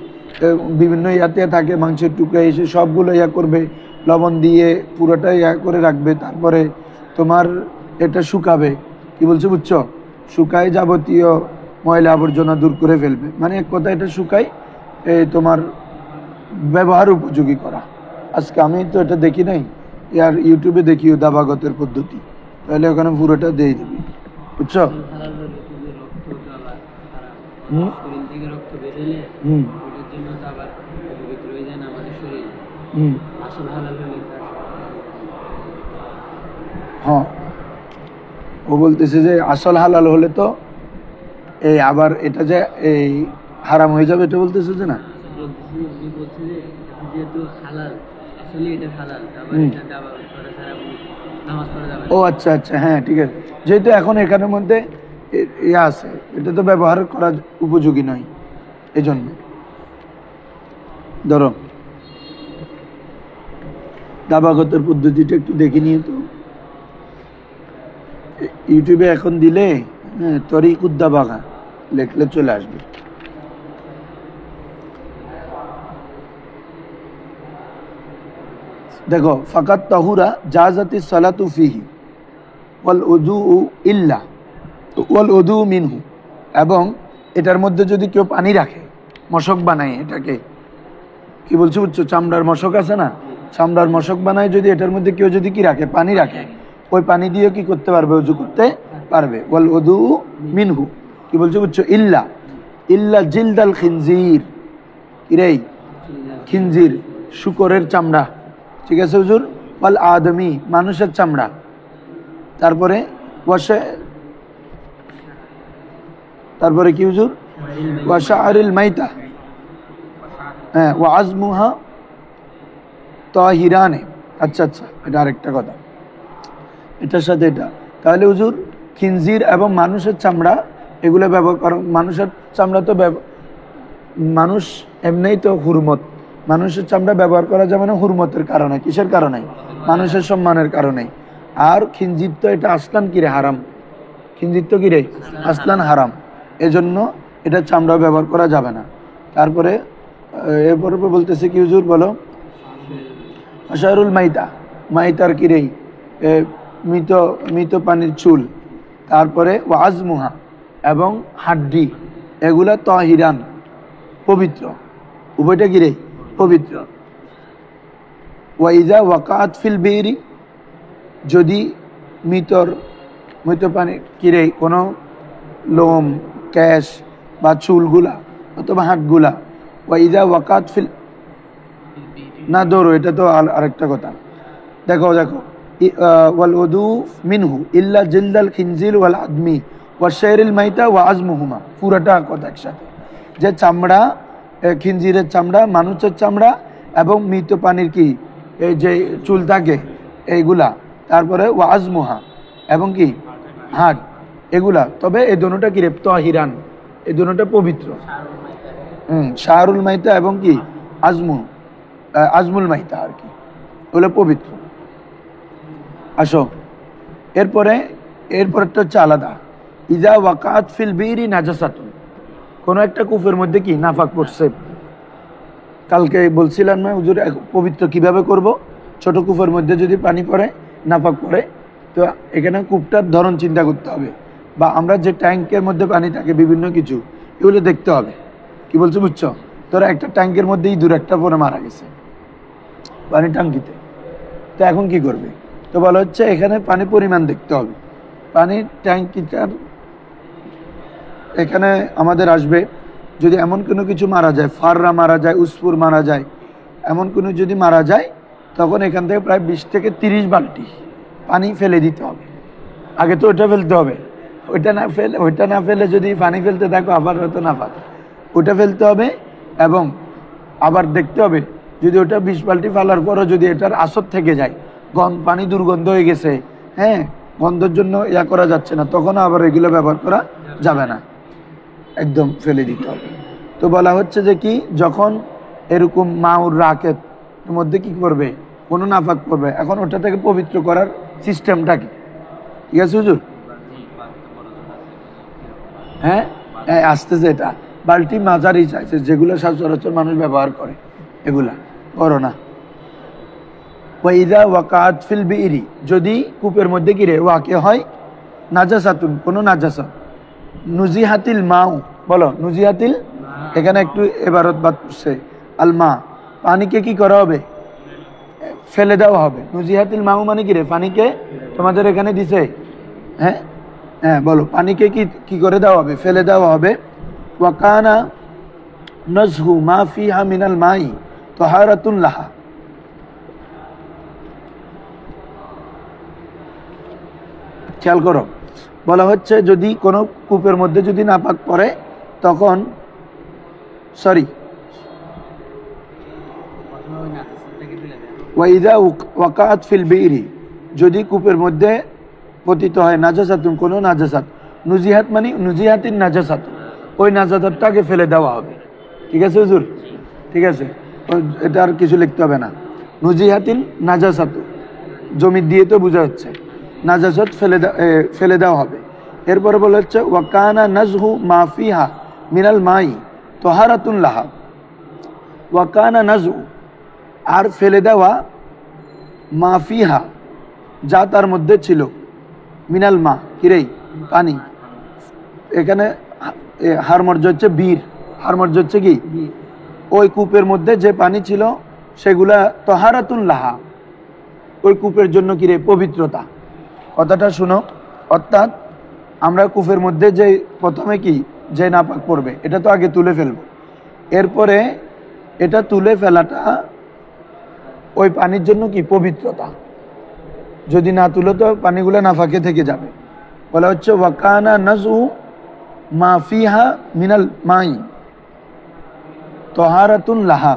বিভিন্ন ইয়াতে থাকে মাংসের টুকরা, এসে সবগুলো ইয়া করবে, লবণ দিয়ে পুরোটা ইয়া করে রাখবে, তারপরে তোমার এটা শুকাবে। কি বলছো বুঝছো? শুকায় যাবতীয় ময়লা আবর্জনা দূর করে ফেলবে, মানে এক কথা এটা শুকাই তোমার ব্যবহার উপযোগী করা। আজকে আমি তো এটা দেখি নাই, আর ইউটিউবে দেখিও দাবাগতের পদ্ধতি, তাহলে ওখানে পুরোটা দিয়ে দিবি, বুঝছো? হ্যাঁ, ও বলতেছে যে আসল হালাল হলে তো এই আবার এটা যে এই হারাম হয়ে যাবে, এটা বলতেছে যে না। ও আচ্ছা আচ্ছা, হ্যাঁ ঠিক আছে, যেহেতু এখন এখানের মধ্যে ইয়ে আছে, এটা তো ব্যবহার করা উপযোগী নয়, এই জন্য। ধরো দাবাগতের পদ্ধতিটা একটু দেখে নিয়ে, তো ইউটিউবে এখন দিলে তরিকুদ্দাবাগা লেখলে চলে আসবে। দেখো ফাকাত তাহুরা জাযাতি সালাতু ফিহি ওয়াল উযু ইল্লা ওয়াল উযু মিনহু, এবং এটার মধ্যে যদি কেউ পানি রাখে, মশক বানায়, এটাকে কি বলছো বুঝছো, চামড়ার মশক আছে না, চামড়ার মশক বানায়, যদি এটার মধ্যে কেউ যদি কি রাখে, পানি রাখে, ওই পানি দিয়ে কি করতে পারবে, উযু করতে পারবে। ওয়াল উযু মিনহু, কি বলছো বুঝছো, ইল্লা ইল্লা জিলদাল খিনজির, কিরেই খিনজির, শুকরের চামড়া, ঠিক আছে হুজুর, ওয়াল আদমি, মানুষের চামড়া, তারপরে তারপরে কি হুজুর, ওয়াশাআরিল মাইতা, হ্যাঁ, ওয়া আজমুহা তাহিরানে। আচ্ছা আচ্ছা, এটা আরেকটা কথা, এটার সাথে এটা, তাহলে হুজুর খিনজির এবং মানুষের চামড়া এগুলো ব্যবহার করা, মানুষের চামড়া তো মানুষ এমনিই তো হুরমত, মানুষের চামড়া ব্যবহার করা যাবে না হুরমতের কারণে, কিসের কারণে, মানুষের সম্মানের কারণে। আর খিনজির তো এটা আসলান কিরে হারাম, খিনজির তো কিরে আসলান হারাম, এজন্য এটা চামড়া ব্যবহার করা যাবে না। তারপরে এরপরে বলতেছে কি হুজুর, বলো, আশারুল মাইতা, মাইতার কিরেই মৃত মৃত পানির চুল, তারপরে ওয়াজমুহা, এবং হাড্ডি, এগুলা তাহিরান, পবিত্র, উভয়টা কিরে পবিত্র। ওয়াইদা ওয়াকাত ফিল বিরি, যদি মৃত পানি কিরে কোনো লোম, ক্যাশ বা চুলগুলা অথবা হাটগুলা, ওয়াইদা ওয়াকাত ফিল, না ধরো এটা তো আরেকটা কথা, দেখো দেখো, ওয়াল উযু মিনহু ইল্লা জিলদাল খিনজিল ওয়াল আদমি ওয়া শাইরিল মাইতা ওয়া আজমুহুমা, পুরাটা কথা একসাথে, যে চামড়া, খিনজিরের চামড়া, মানুষের চামড়া, এবং মৃত পানির কি এই যে চুল থাকে এইগুলা, তারপরে ওয়া আজমুহা, এবং কি হাট, এগুলা, তবে এই দুটোটা কি তাহিরান, এই দুটোটা পবিত্র। শাহরুল মাইতা এবং কি আজমুল মাইতা আর কি, ওগুলো পবিত্র। আসো এরপরেরটা হচ্ছে আলাদা, ইজা ওয়াকাত ফিল বিরি নাজাসাতুন, কোনো একটা কূপের মধ্যে কি নাফাক পড়ছে, কালকে বলছিলাম না হুজুর পবিত্র কিভাবে করব, ছোট কূপের মধ্যে যদি পানি পড়ে, নাফাক পড়ে, তো এখানে কূপটার ধরন চিন্তা করতে হবে, বা আমরা যে ট্যাঙ্কের মধ্যে পানি থাকে বিভিন্ন কিছু, এগুলো দেখতে হবে, কি বলছো বুঝছো, তোরা একটা ট্যাঙ্কের মধ্যেই দূর একটা পরে মারা গেছে পানি ট্যাঙ্কিতে, তো এখন কি করবে, তো বলা হচ্ছে এখানে পানি পরিমাণ দেখতে হবে, পানির ট্যাঙ্কিটার এখানে আমাদের আসবে, যদি এমন কোনো কিছু মারা যায়, ফাররা মারা যায়, উসফুর মারা যায়, এমন কোনো যদি মারা যায়, তখন এখান থেকে প্রায় 20 থেকে 30 বালতি পানি ফেলে দিতে হবে। আগে তো ওইটা ফেলতে হবে, ওইটা না ফেলে যদি পানি ফেলতে থাকো আবার হয়তো না পাক, ওটা ফেলতে হবে, এবং আবার দেখতে হবে যদি ওটা 20 বালতি ফেলার পরও যদি এটার আসর থেকে যায়, পানি দুর্গন্ধ হয়ে গেছে, হ্যাঁ, গন্ধের জন্য ইয়া করা যাচ্ছে না, তখন আবার এগুলো ব্যবহার করা যাবে না, একদম ফেলে দিতে হবে। তো বলা হচ্ছে যে কি, যখন এরকম মাউর রাকেত মধ্যে কি করবে, কোনো নাফাক করবে, এখন ওটা থেকে পবিত্র করার সিস্টেমটা কি, ঠিক আছে হুজুর, হ্যাঁ আসতেছে, এটা বালতি মাঝারি চাইছে, যেগুলো সচরাচর মানুষ ব্যবহার করে, এগুলা বড় না। ওয়াইদা ওয়াকাত ফিল বিরি, যদি কূপের মধ্যে কিরে ওয়াকে হয় নাজাসাতুন, কোনো নাজাসা, নুজিহাতিল মাউ, বলো নুজিহাতিল, এখানে একটু এবারত বাদ করছে, আল মা, পানিকে কি করা হবে, ফেলে দেওয়া হবে। নুজিহাতিল মাউ মানে কি রে, পানিকে তোমাদের এখানে দিছে, হ্যাঁ হ্যাঁ বলো, পানিকে কি করে দেওয়া হবে, ফেলে দেওয়া হবে। ওয়াকানা নজহু মা ফিহা মিনাল মাই তাহারাতুন লাহা, খেয়াল করো, বলা হচ্ছে যদি কোনো কূপের মধ্যে যদি নাপাক পড়ে, তখন ওয়াইদা ওয়াকাত ফিল বিরি, যদি কূপের মধ্যে পতিত হয় নাজাসাতুন, কোনো নাজাসাত, নুজিহাত মানে নুজিহাতিন নাজাসাত, ওই নাজাসাতটাকে ফেলে দেওয়া হবে, ঠিক আছে হুজুর, ঠিক আছে, এটা আর কিছু লিখতে হবে না, নুজিহাতিন নাজাসাত, জমি দিয়ে তো বোঝা হচ্ছে, নাজাসাত ফেলে দেওয়া হবে। এরপরে বলা হচ্ছে ওয়াকানা নাজহু মাফিহা মিনাল মাই তাহারাতুন লাহা, ওয়াকানা নাজহু, আর ফেলে দেওয়া মাফিহা যা তার মধ্যে ছিল, মিনাল মা কিরেই পানি, এখানে হারমর্য হচ্ছে বীর, হারমর্য হচ্ছে কি ওই কূপের মধ্যে যে পানি ছিল সেগুলা তহারাতুন লাহা, ওই কূপের জন্য কিরে পবিত্রতা। কথাটা শুনো, অর্থাৎ আমরা কূপের মধ্যে যে প্রথমে কি যে নাপাক পড়বে এটা তো আগে তুলে ফেলবো, এরপরে এটা তুলে ফেলাটা ওই পানির জন্য কি পবিত্রতা, যদি না তুলো তো পানিগুলো নাফাকে থেকে যাবে। বলা হচ্ছে ওয়াকানা নাজু মাফিহা মিনাল মাই তহারাতুন লাহা,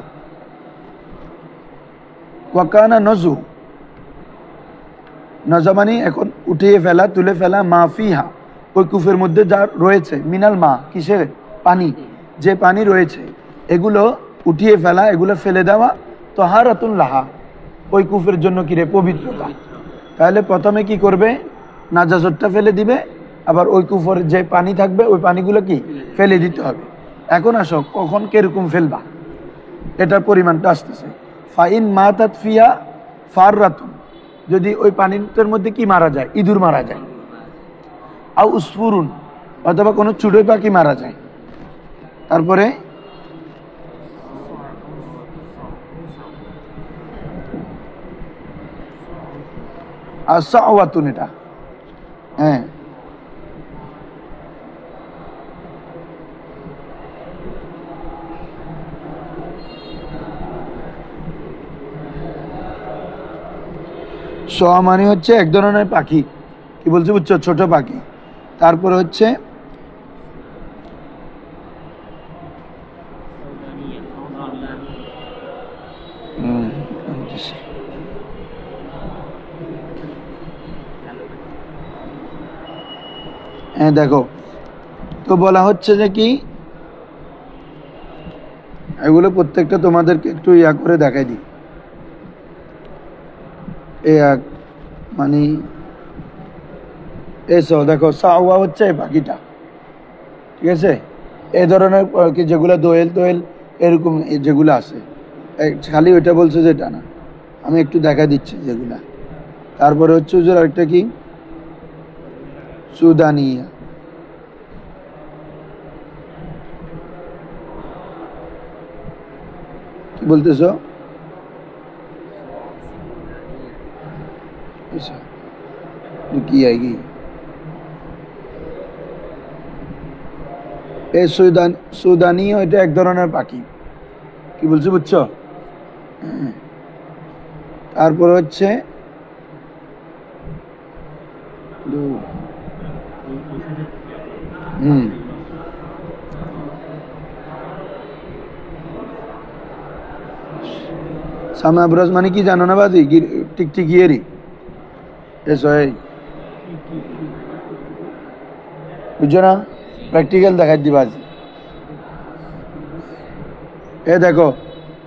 ওয়াকানা নজু, নজমানি এখন উঠিয়ে ফেলা, তুলে ফেলা, মাফিহা ওই কূপের মধ্যে যা রয়েছে, মিনাল মা কিসের পানি, যে পানি রয়েছে এগুলো উঠিয়ে ফেলা, এগুলো ফেলে দেওয়া, তহারাতুন লাহা ওই কূপের জন্য কিরে পবিত্রতা। তাহলে প্রথমে কি করবে, নাজাজতটা ফেলে দিবে, আবার ওই কূপের যে পানি থাকবে ওই পানিগুলো কি ফেলে দিতে হবে। এখন আসো কখন কিরকম ফেলবা, এটার পরিমাণটা আসতেছে। ফাইন মাতাত ফিয়া ফাররাতুন, যদি ওই পানিটার মধ্যে কি মারা যায়, ইঁদুর মারা যায়, আও উসফুরুন অথবা কোনো চুড়োই পাখি মারা যায়, তারপরে আসাওয়াতুন, এটা হ্যাঁ মানে হচ্ছে এক ধরনের পাখি, কি বলছে বুঝছো, ছোট পাখি। তারপরে হচ্ছে হ্যাঁ দেখো, তো বলা হচ্ছে যে কি এগুলো প্রত্যেকটা তোমাদেরকে একটু ইয়া করে দেখাই দিই। মানে এসো দেখো, সাওয়া হচ্ছে এই পাখিটা, ঠিক আছে, এই ধরনের যেগুলো দোয়েল দোয়েল এরকম যেগুলো আছে, খালি ওইটা বলছে যে এটা না, আমি একটু দেখা দিচ্ছি যেগুলা। তারপরে হচ্ছে যে আরেকটা কি সুদানিয়া, কি বলতেছ, কি আएगी এই সুদানি, এটা এক ধরনের পাখি, কি বলছি বুঝছো। তারপর হচ্ছে সামাব্রজ মানে কি জানো না বাদি, টিকটিকিয়েরি, এসো এই বুঝছো না, প্র্যাকটিক্যাল দেখাই দিবা আজ। এ দেখো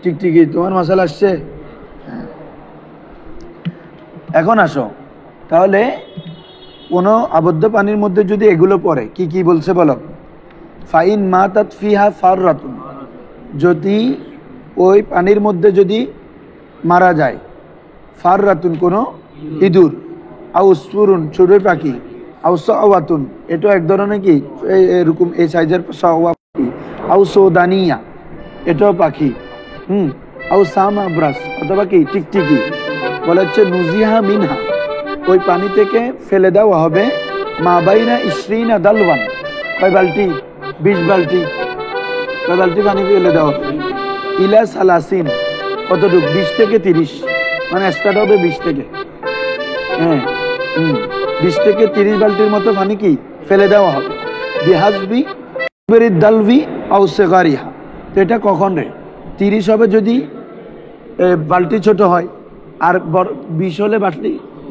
টিকটিকি, তোমার মশালা আসছে। এখন আসো, তাহলে কোনো আবদ্ধ পানির মধ্যে যদি এগুলো পড়ে, কি কি বলছে বলো, ফাইন মাতাত ফিহা ফাররাতুন, যদি ওই পানির মধ্যে যদি মারা যায়, ফাররাতুন কোনো ইঁদুর, আউ উসফুরুন চড়ুই পাখি, আউ সাওয়াতুন এটা এক ধরনের কি এরকম এই সাইজের সাওয়া পাখি, আউ সৌদানিয়া এটাও পাখি, আউ সামাব্রাস অথবা কি টিকটিকি, বলা হচ্ছে নুজিহা মিনহা ওই পানি থেকে ফেলে দেওয়া হবে, মা বাইনা ইশরিনা দালওয়ান, কয় বালতি, 20 বালতি, কয় বালতি পানি ফেলে দেওয়া হবে, ইলা সালাসিন কতটুক, 20 থেকে 30, মানে স্টার্ট হবে 20 থেকে, হ্যাঁ 20 থেকে 30 বালতির মতো পানি কি ফেলে দেওয়া হবে, বিহাজবি দালভি আউ সেগারিহা। তো এটা কখন রে, 30 হবে যদি বালতি ছোট হয়, আর 20 হলে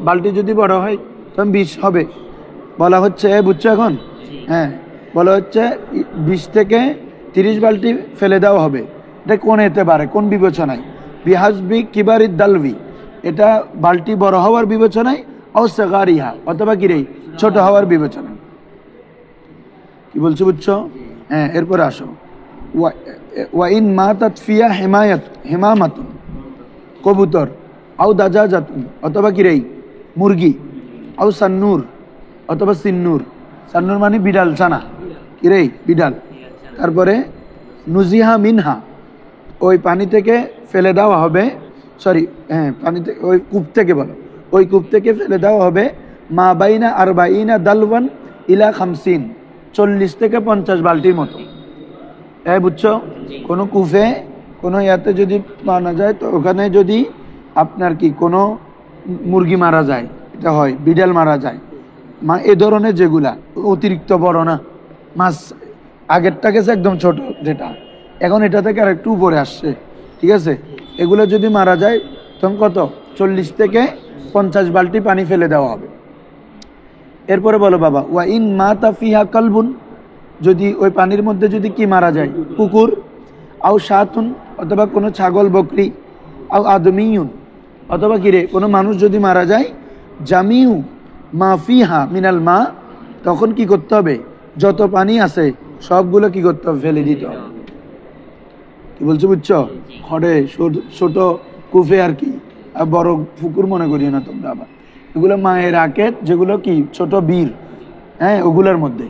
বালতি যদি বড় হয় তখন 20 হবে। বলা হচ্ছে বুঝছো এখন, হ্যাঁ বলা হচ্ছে 20 থেকে 30 বালতি ফেলে দেওয়া হবে। এটা কোন হতে পারে, কোন বিবেচনায়, বিহাজবি কিবারিদ দালভি, এটা বালতি বড় হওয়ার বিবেচনায়, ও সেগারিহা অথবা কি রে ছোট হওয়ার বিবেচনায়। কি বলছো বুঝছো, হ্যাঁ এরপরে আসো, ওয়াইন মাতাত ফিয়া হিমামাতুন কবুতর, আউ দাজা জাতুন অথবা কিরেই মুরগি, আউ সান্নুর অথবা সিন্নুর, সান্নুর মানে বিড়াল ছানা, কিরেই বিড়াল। তারপরে নুজিহা মিনহা ওই পানি থেকে ফেলে দেওয়া হবে, সরি হ্যাঁ পানি থেকে ওই কূপ থেকে বলো, ওই কূপ থেকে ফেলে দেওয়া হবে মা বাইনা আর বাইনা দালওয়ান ইলা 50, 40 থেকে 50 বালতির মতো। বুঝছো, কোনো কূপে কোনো ইয়াতে যদি মানা যায় তো ওখানে যদি আপনার কি কোনো মুরগি মারা যায়, এটা হয় বিড়াল মারা যায়, এ ধরনের যেগুলা অতিরিক্ত বড় না মাছ, আগেরটা গেছে একদম ছোট যেটা, এখন এটা থেকে আর একটু উপরে আসছে, ঠিক আছে, এগুলো যদি মারা যায় তখন কত 40 থেকে 50 বালতি পানি ফেলে দেওয়া হবে। এরপরে বলো বাবা ওয়া ইন মাতা ফিহা কালবুন, যদি ওই পানির মধ্যে যদি কি মারা যায়, কুকুর, আও শাতুন অথবা কোনো ছাগল বকরি, আও আদমিউন অথবা কিরে কোনো মানুষ যদি মারা যায়, জামিউ মা ফিহা মিনাল মা, তখন কি করতে হবে, যত পানি আছে সবগুলো কি করতে হবে, ফেলে দিতে হবে। কি বলছো বুঝছো, খড়ে ছোট কুফে আর কি, আর বড় পুকুর মনে করিও না তোমরা আবার, এগুলো মায়ের আকেট যেগুলো কি ছোট বীর, হ্যাঁ ওগুলোর মধ্যে,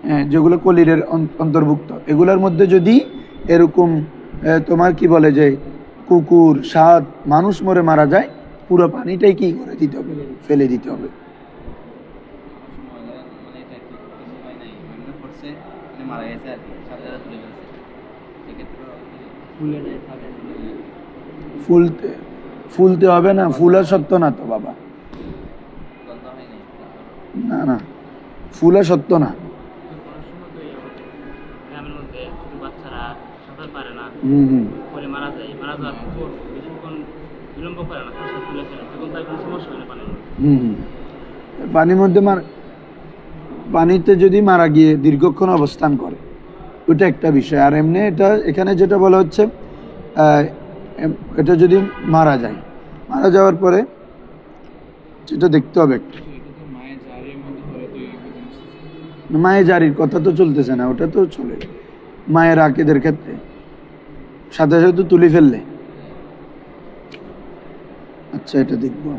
হ্যাঁ যেগুলো কলিরের অন্তর্ভুক্ত, এগুলোর মধ্যে যদি এরকম তোমার কি বলে যে কুকুর সাদ মানুষ মরে মারা যায়, পুরো পানিটাই কি করে দিতে হবে, ফেলে দিতে হবে। ফুলতে হবে না, ফুলা সত্য না তো বাবা, না না ফুলা সত্য না। পানির মধ্যে পানিতে যদি মারা গিয়ে দীর্ঘক্ষণ অবস্থান করে ওটা একটা বিষয়, আর এমনি এটা এখানে যেটা বলা হচ্ছে এটা যদি মারা যায়, মারা যাওয়ার পরে যেটা দেখতে হবে, মায়ের জারির কথা তো চলতেছে না, ওটা তো চলে মায়ের আকিদের ক্ষেত্রে সাথে সাথে তুলে ফেললে। আচ্ছা এটা দেখবো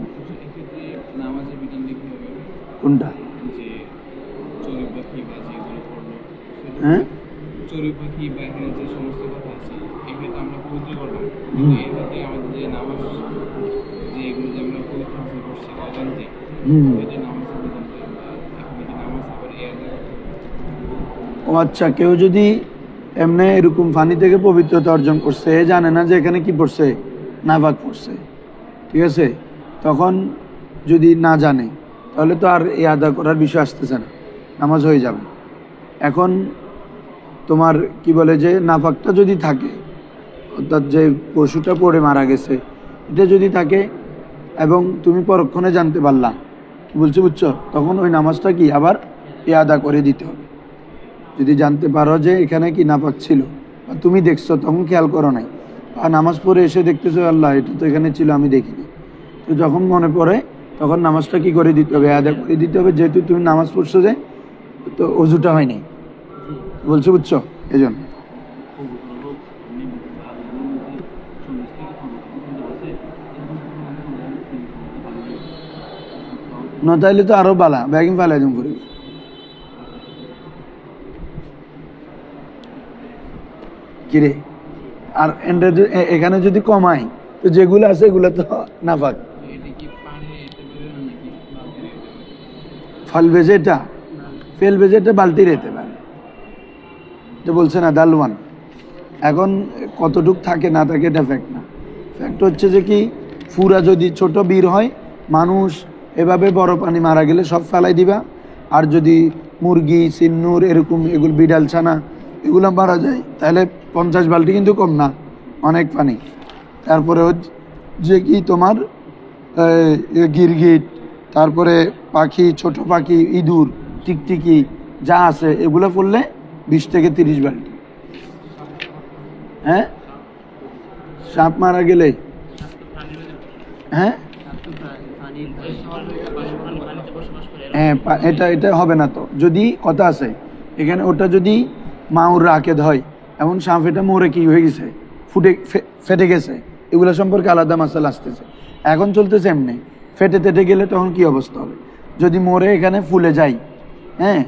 কোনটা, হ্যাঁ ও আচ্ছা, কেউ যদি এমনি এরকম পানি থেকে পবিত্রতা অর্জন করছে, জানে না যে এখানে কি পড়ছে, নাপাক পড়ছে, ঠিক আছে, তখন যদি না জানে তাহলে তো আর এই আদা করার বিষয় আসতেছে না, নামাজ হয়ে যাবে। এখন তোমার কি বলে যে নাপাকটা যদি থাকে, অর্থাৎ যে পশুটা পড়ে মারা গেছে এটা যদি থাকে এবং তুমি পরক্ষণে জানতে পারলা, কি বলছো বুঝছো, তখন ওই নামাজটা কি আবার আদা করে দিতে হবে। যদি জানতে পারো যে এখানে কি নাপাক ছিল বা তুমি দেখছো তখন খেয়াল করো নাই, আর নামাজ পড়ে এসে দেখতেছো আল্লাহ এটা তো এখানে ছিল আমি দেখিনি, তো যখন মনে পড়ে তখন নামাজটা কি করে দিতে হবে, আদা করে দিতে হবে, যেহেতু তুমি নামাজ পড়ছো যে তো অজুটা হয়নি, বলছো বুঝছো, এই জন্য। না তাইলে তো আরো বালা ব্যাগিং ফালাই দিন করি। কিরে আর এখানে যদি কমাই তো যেগুলো আছে এগুলো তো নাপাক, ফল ভেজেটা ফেল ভেজেটা বালতি রেতে পারে, তো বলছে না দালওয়ান। এখন কতটুক থাকে না থাকে এটা ফ্যাক্ট না, ফ্যাক্ট হচ্ছে যে কি ফুরা যদি ছোট বীর হয়, মানুষ এভাবে বড় পানি মারা গেলে সব ফেলাই দিবা, আর যদি মুরগি সিন্নুর এরকম এগুলো বিড়াল ছানা এগুলো মারা যায় তাহলে 50 বালতি কিন্তু কম না, অনেক পানি। তারপরে যে কি তোমার গিরগিট, তারপরে পাখি, ছোট পাখি, ইঁদুর, টিকটিকি যা আছে এগুলো পড়লে 20 থেকে 30 বালতি। হ্যাঁ সাপ মারা গেলে, হ্যাঁ হ্যাঁ এটা হবে না তো, যদি কথা আছে এখানে ওটা যদি মাউর রাকেদ হয় এমন সাপ এটা মরে কি হয়ে গেছে, ফেটে গেছে, এগুলো সম্পর্কে আলাদা মাসালা আসতেছে। এখন চলতেছে এমনি, ফেটে তেটে গেলে তখন কি অবস্থা হবে? যদি মরে এখানে ফুলে যায়, হ্যাঁ,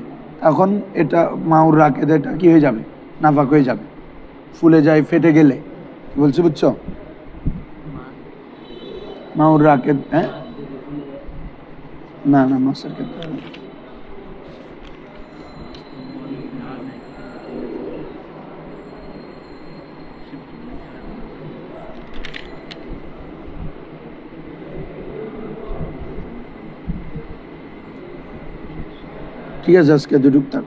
তখন এটা মাউর রাকেদ এটা কি হয়ে যাবে? নাফাক হয়ে যাবে। ফুলে যায় ফেটে গেলে বলছি, বুঝছো? মাউর রাকেদ, হ্যাঁ, না না মাছের ক্ষেত্রে না। ঠিক আছে, আজকে দুটুক থাক।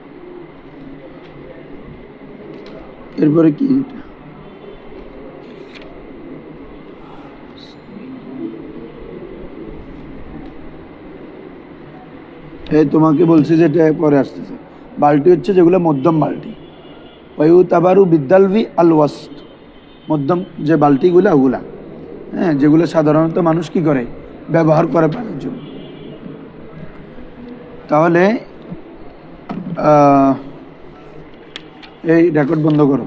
এরপরে কি এটা? এই তোমাকে বলছি যে এটা পরে আসতেছে। বালতি হচ্ছে যেগুলো মধ্যম বালতি, ওই তাবারু বিদ্যালভি আল ওয়াস্ত, মধ্যম যে বালতিগুলা ওগুলা, হ্যাঁ, যেগুলো সাধারণত মানুষ কি করে, ব্যবহার করে পানির জন্য। তাহলে এই রেকর্ড বন্ধ করো।